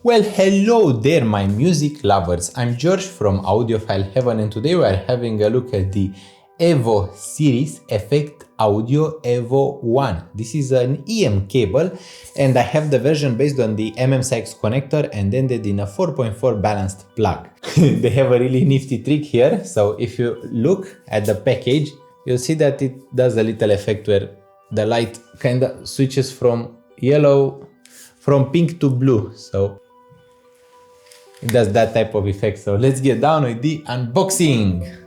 Well, hello there, my music lovers. I'm George from Audiophile Heaven, and today we are having a look at the Evo series Effect Audio Evo 1. This is an EM cable, and I have the version based on the MMSX connector and ended in a 4.4 balanced plug. They have a really nifty trick here. So if you look at the package, you'll see that it does a little effect where the light kind of switches from pink to blue. So it does that type of effect. So let's get down with the unboxing.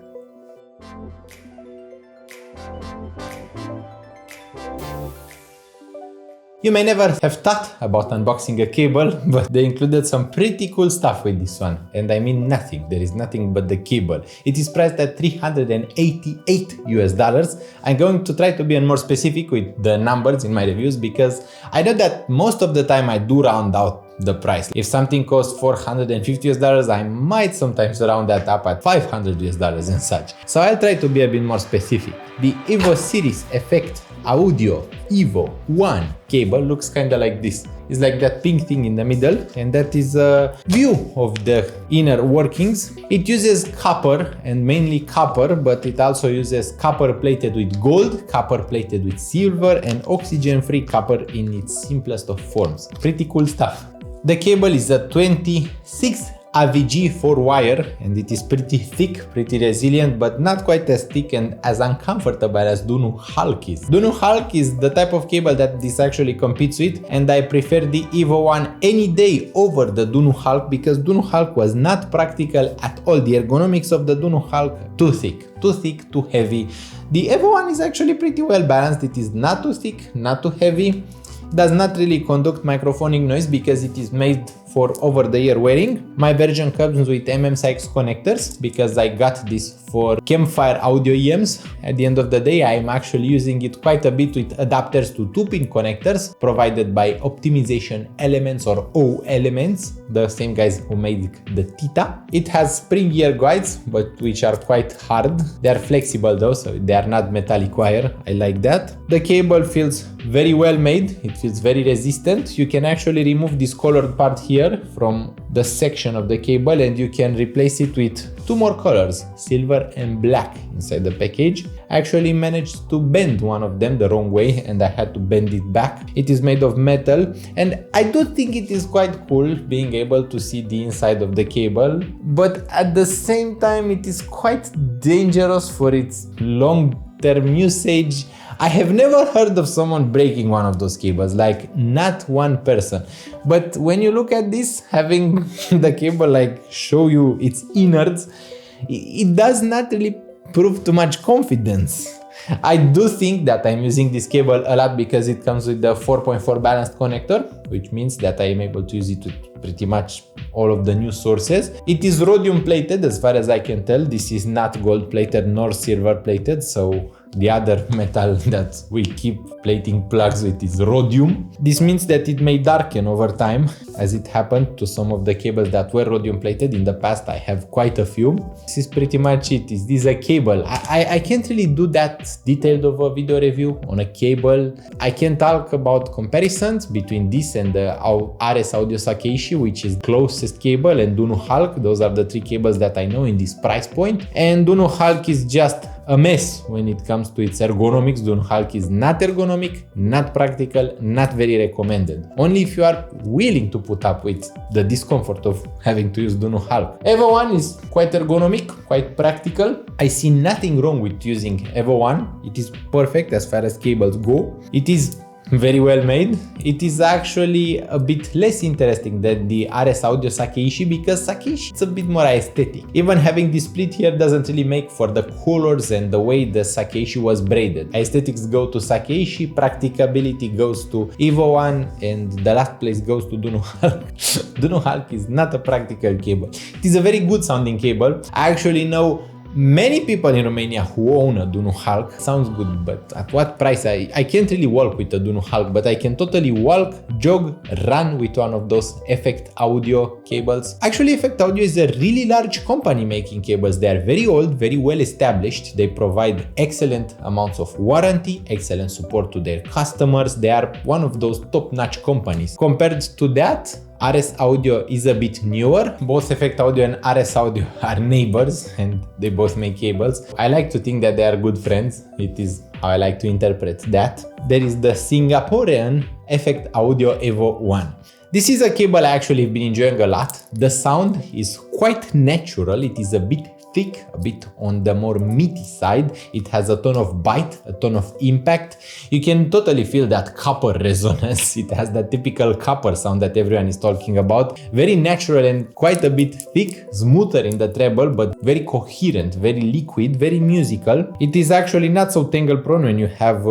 You may never have thought about unboxing a cable, but they included some pretty cool stuff with this one. And I mean nothing, there is nothing but the cable. It is priced at $388. I'm going to try to be more specific with the numbers in my reviews because I know that most of the time I do round out the price. If something costs $450, I might sometimes round that up at $500 and such. So I'll try to be a bit more specific. The Evo series Effect Audio Evo 1 cable looks kind of like this. It's like that pink thing in the middle, and that is a view of the inner workings. It uses copper, and mainly copper, but it also uses copper plated with gold, copper plated with silver, and oxygen-free copper in its simplest of forms. Pretty cool stuff. The cable is a 26 AVG 4-wire, and it is pretty thick, pretty resilient, but not quite as thick and as uncomfortable as Dunu Hulk is. Dunu Hulk is the type of cable that this actually competes with, and I prefer the Evo 1 any day over the Dunu Hulk because Dunu Hulk was not practical at all. The ergonomics of the Dunu Hulk, too thick, too heavy. The Evo 1 is actually pretty well balanced. It is not too thick, not too heavy. Does not really conduct microphonic noise because it is made for over-the-ear wearing. My version comes with MMSX connectors because I got this for campfire audio IEMs. At the end of the day, I am actually using it quite a bit with adapters to 2-pin connectors provided by Optimization Elements or O Elements, the same guys who made the Tita. It has spring ear guides, but which are quite hard. They are flexible though, so they are not metallic wire. I like that. The cable feels very well made. It feels very resistant. You can actually remove this colored part here from the section of the cable, and you can replace it with 2 more colors, silver and black, inside the package. I actually managed to bend one of them the wrong way, and I had to bend it back. It is made of metal, and I do think it is quite cool being able to see the inside of the cable, but at the same time it is quite dangerous for its long-term usage. I have never heard of someone breaking one of those cables, like not one person. But when you look at this, having the cable like show you its innards, it does not really prove too much confidence. I do think that I'm using this cable a lot because it comes with the 4.4 balanced connector, which means that I am able to use it with pretty much all of the new sources. It is rhodium plated as far as I can tell. This is not gold plated nor silver plated, so the other metal that we keep plating plugs with is rhodium. This means that it may darken over time, as it happened to some of the cables that were rhodium plated in the past. I have quite a few. This is pretty much it. This is a cable. I can't really do that detailed of a video review on a cable. I can talk about comparisons between this and the RS Audio Sakeishi, which is closest cable, and Dunu Hulk. Those are the 3 cables that I know in this price point. And Dunu Hulk is just a mess when it comes to its ergonomics. Dunu Hulk is not ergonomic, not practical, not very recommended. Only if you are willing to put up with the discomfort of having to use Dunu Hulk. Evo 1 is quite ergonomic, quite practical. I see nothing wrong with using Evo 1. It is perfect as far as cables go. It is very well made. It is actually a bit less interesting than the RS Audio Sakeishi because Sakeishi is a bit more aesthetic. Even having this split here doesn't really make for the colors and the way the Sakeishi was braided. Aesthetics go to Sakeishi, practicability goes to Evo 1, and the last place goes to Dunu Hulk. Dunu Hulk is not a practical cable. It is a very good sounding cable. I actually know many people in Romania who own a Dunu Hulk. Sounds good, but at what price? I can't really walk with a Dunu Hulk, but I can totally walk, jog, run with one of those Effect Audio cables. Actually, Effect Audio is a really large company making cables. They are very old, very well established. They provide excellent amounts of warranty, excellent support to their customers. They are one of those top-notch companies. Compared to that, RS Audio is a bit newer. Both Effect Audio and RS Audio are neighbors and they both make cables. I like to think that they are good friends. It is how I like to interpret that. There is the Singaporean Effect Audio Evo 1. This is a cable I actually have been enjoying a lot. The sound is quite natural. It is a bit thick, a bit on the more meaty side. It has a ton of bite, a ton of impact. You can totally feel that copper resonance. It has that typical copper sound that everyone is talking about. Very natural and quite a bit thick, smoother in the treble, but very coherent, very liquid, very musical. It is actually not so tangle prone when you have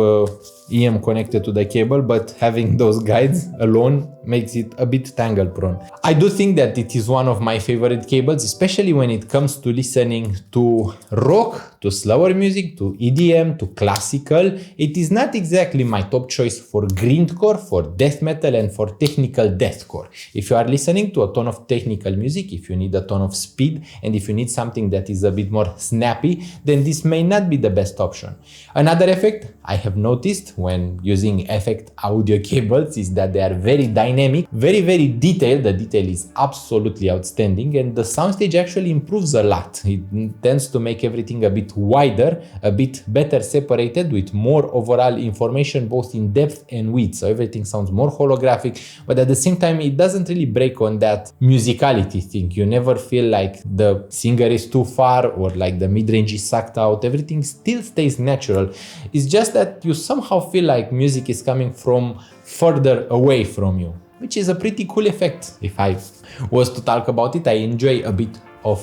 EM connected to the cable, but having those guides alone makes it a bit tangle prone. I do think that it is one of my favorite cables, especially when it comes to listening to rock, to slower music, to EDM, to classical. It is not exactly my top choice for grindcore, for death metal, and for technical deathcore. If you are listening to a ton of technical music, if you need a ton of speed, and if you need something that is a bit more snappy, then this may not be the best option. Another effect I have noticed when using Effect Audio cables is that they are very dynamic, very, very detailed. The detail is absolutely outstanding, and the soundstage actually improves a lot. It tends to make everything a bit wider, a bit better separated, with more overall information both in depth and width. So everything sounds more holographic, but at the same time it doesn't really break on that musicality thing. You never feel like the singer is too far or like the mid-range is sucked out. Everything still stays natural. It's just that you somehow feel like music is coming from further away from you, which is a pretty cool effect. If I was to talk about it, I enjoy a bit of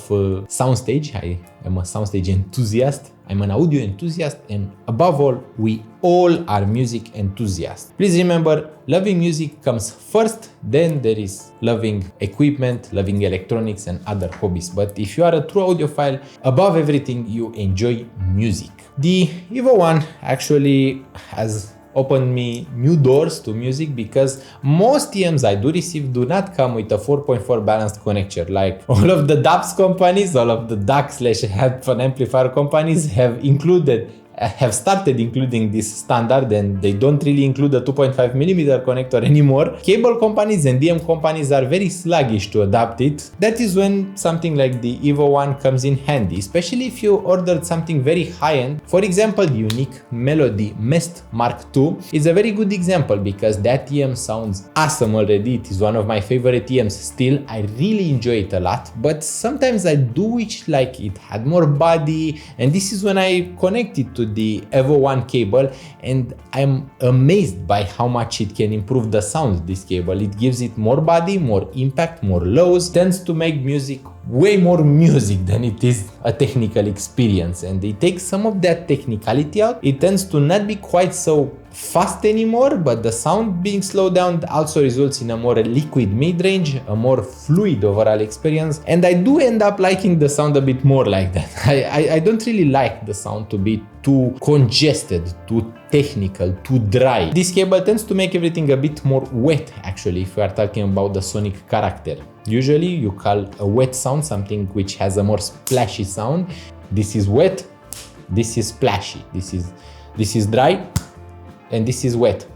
soundstage. I am a soundstage enthusiast. I'm an audio enthusiast, and above all, we all are music enthusiasts. Please remember, loving music comes first, then there is loving equipment, loving electronics and other hobbies. But if you are a true audiophile, above everything, you enjoy music. The Evo 1 actually has opened me new doors to music, because most EMs I do receive do not come with a 4.4 balanced connector. Like all of the DAPs companies, all of the DAC/headphone amplifier companies have started including this standard, and they don't really include the 2.5mm connector anymore. Cable companies and DM companies are very sluggish to adapt it. That is when something like the Evo 1 comes in handy, especially if you ordered something very high-end. For example, the unique Melody Mest Mark II is a very good example, because that EM sounds awesome already. It is one of my favorite EMs still. I really enjoy it a lot, but sometimes I do wish like it had more body, and this is when I connect it to the Evo 1 cable, and I'm amazed by how much it can improve the sound of this cable. It gives it more body, more impact, more lows, tends to make music way more music than it is a technical experience, and it takes some of that technicality out. It tends to not be quite so fast anymore, but the sound being slowed down also results in a more liquid mid-range, a more fluid overall experience, and I do end up liking the sound a bit more like that. I don't really like the sound to be too congested, too technical, too dry. This cable tends to make everything a bit more wet, actually, if we are talking about the sonic character. Usually you call a wet sound something which has a more splashy sound. This is wet, this is splashy, this is dry, and this is wet.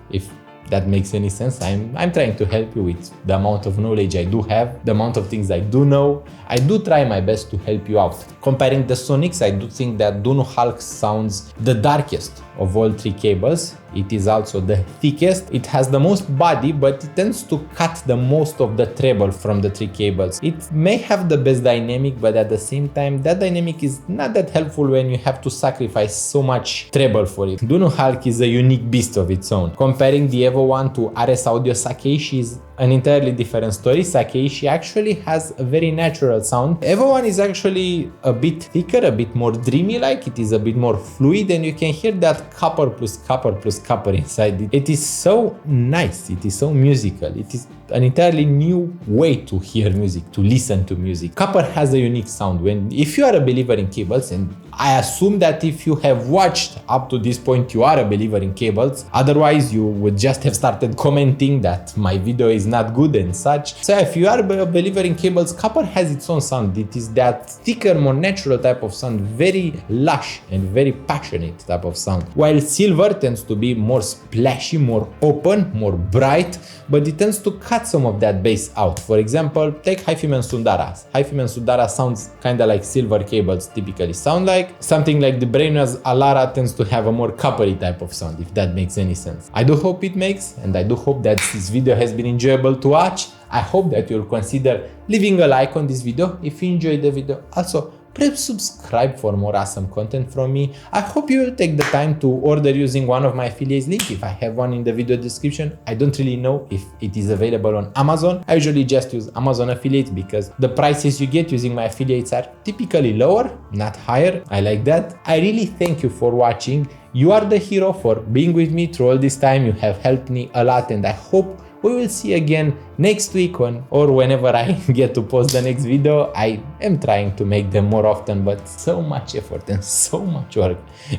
If that makes any sense, I'm trying to help you with the amount of knowledge I do have, the amount of things I do know. I do try my best to help you out. Comparing the sonics, I do think that Dunu Hulk sounds the darkest of all three cables. It is also the thickest. It has the most body, but it tends to cut the most of the treble from the three cables. It may have the best dynamic, but at the same time, that dynamic is not that helpful when you have to sacrifice so much treble for it. Dunu Hulk is a unique beast of its own. Comparing the Evo 1 to RS Audio Sakeishi is an entirely different story. Sakeishi actually has a very natural sound. Evo 1 is actually a bit thicker, a bit more dreamy like. It is a bit more fluid, and you can hear that copper plus copper plus copper inside it. It is so nice, it is so musical. It is an entirely new way to hear music, to listen to music. Copper has a unique sound. If you are a believer in cables, and I assume that if you have watched up to this point, you are a believer in cables. Otherwise, you would just have started commenting that my video is not good and such. So if you are a believer in cables, copper has its own sound. It is that thicker, more natural type of sound, very lush and very passionate type of sound. While silver tends to be more splashy, more open, more bright, but it tends to cut some of that bass out. For example, take HiFi and Sundara. HiFi and Sundara sounds kind of like silver cables typically sound like. Something like the Brainwave's Alara tends to have a more coppery type of sound, if that makes any sense. I do hope it makes, and I do hope that this video has been enjoyable to watch. I hope that you'll consider leaving a like on this video if you enjoyed the video. Also, please subscribe for more awesome content from me. I hope you will take the time to order using one of my affiliates link if I have one in the video description. I don't really know if it is available on Amazon. I usually just use Amazon affiliates because the prices you get using my affiliates are typically lower, not higher. I like that. I really thank you for watching. You are the hero for being with me through all this time. You have helped me a lot, and I hope we will see again next week or whenever I get to post the next video. I am trying to make them more often, but so much effort and so much work.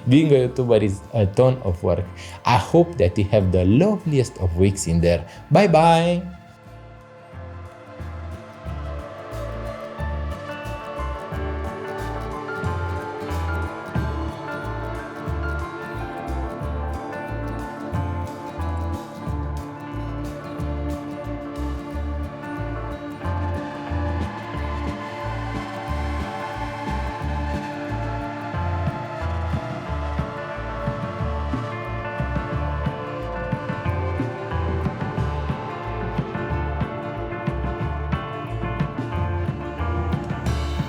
Being a YouTuber is a ton of work. I hope that you have the loveliest of weeks in there. Bye bye.